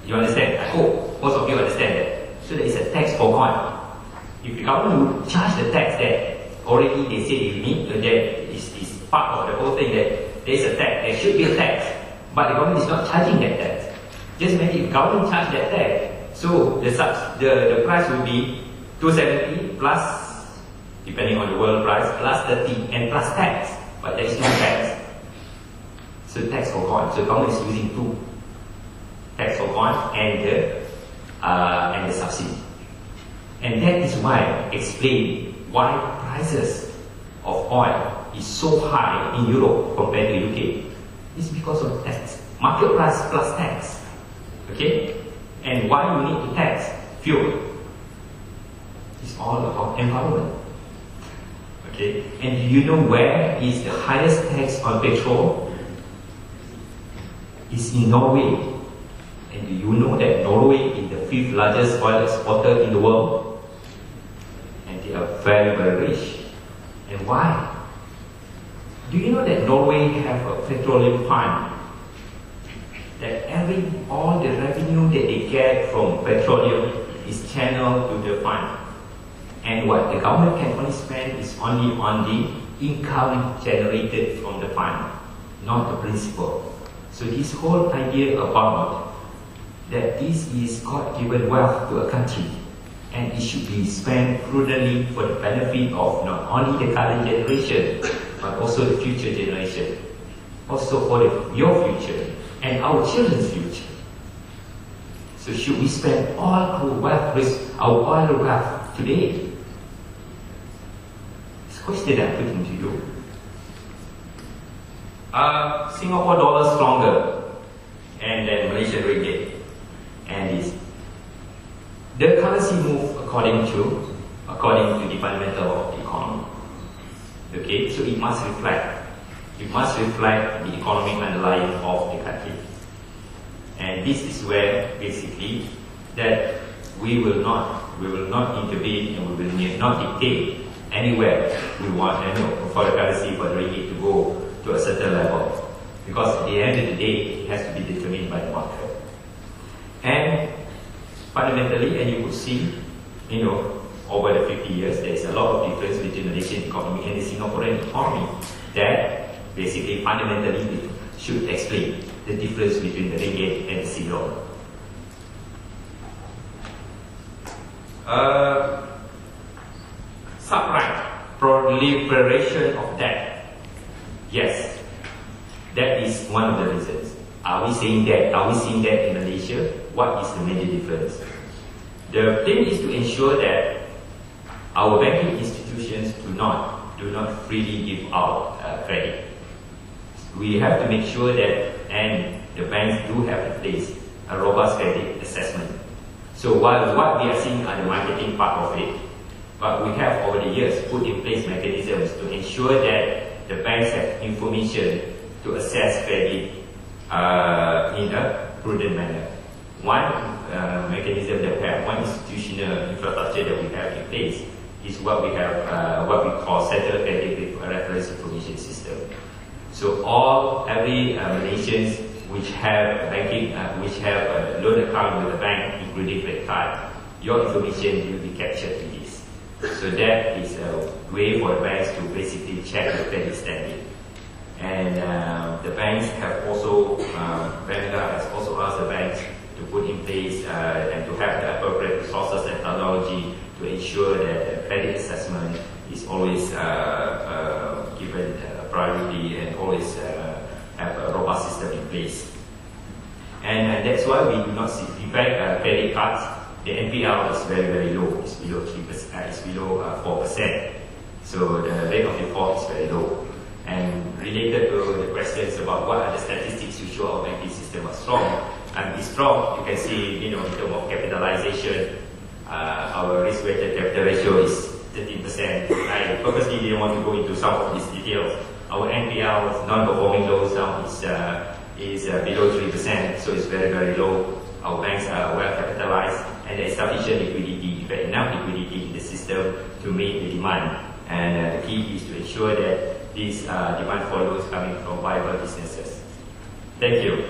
You understand? I hope most of you understand that. So there is a tax for coin. If the government will charge the tax that already they say you need, that is part of the whole thing, that there is a tax, there should be a tax, but the government is not charging that tax. Just imagine if the government charge that tax, so the price will be 270 plus, depending on the world price, plus 30 and plus tax, but there is no tax. So tax for coin. So government is using two, tax for coin and the subsidy. And that is why I explain why prices of oil is so high in Europe compared to UK. It's because of tax. Market price plus tax. Okay? And why you need to tax fuel? It's all about environment. Okay? And do you know where is the highest tax on petrol? It's in Norway. And do you know that Norway is the 5th largest oil exporter in the world? And they are very, very rich. And why? Do you know that Norway have a petroleum fund? That all the revenue that they get from petroleum is channeled to the fund. And what the government can only spend is only on the income generated from the fund, not the principal. So this whole idea about that this is God-given wealth to a country, and it should be spent prudently for the benefit of not only the current generation, but also the future generation, also for your future and our children's future. So should we spend all our wealth, our oil wealth today? It's a question I'm putting to you. Singapore dollar stronger, and then Malaysian ringgit, and this. The currency move according to the fundamental of the economy. Okay, so it must reflect the economic underlying of the country. And this is where basically that we will not intervene, and we will not dictate anywhere we want for the currency, for the ringgit to go to a certain level. Because at the end of the day, it has to be determined by the market. And fundamentally, and you could see, over the 50 years, there is a lot of difference between the Malaysian economy and the Singaporean economy that basically fundamentally should explain the difference between the ringgit and the Singapore. Subprime, proliferation of debt. Yes, that is one of the reasons. Are we saying that? Are we seeing that in Malaysia? What is the major difference? The thing is to ensure that our banking institutions do not freely give out credit. We have to make sure that, and the banks do have in place a robust credit assessment. So while what we are seeing are the marketing part of it, but we have over the years put in place mechanisms to ensure that the banks have information to assess credit in a prudent manner. One mechanism that we have, one institutional infrastructure that we have in place is what we have, what we call Central Credit Reference Information System. So every Malaysians which have banking, which have a loan account with a bank, including credit card, your information will be captured in this. So that is a way for the banks to basically check the credit standing. And the banks have also, Canada has also asked the banks to put in place and to have the appropriate resources and technology to ensure that the credit assessment is always given priority and always have a robust system in place. And that's why we do not see, in fact, credit cards, the NPL is very, very low. It's below 3%, it's below 4%. So the rate of default is very low. And related to the questions about what are the statistics to show our banking system are strong, and it's strong, you can see, in terms of capitalization, our risk-weighted capital ratio is 13%. I purposely didn't want to go into some of these details. Our NPL, non-performing loans now, is below 3%, so it's very, very low. Our banks are well capitalized, and there is sufficient liquidity, in fact, enough liquidity in the system to meet the demand. And the key is to ensure that this demand follows coming from viable businesses. Thank you.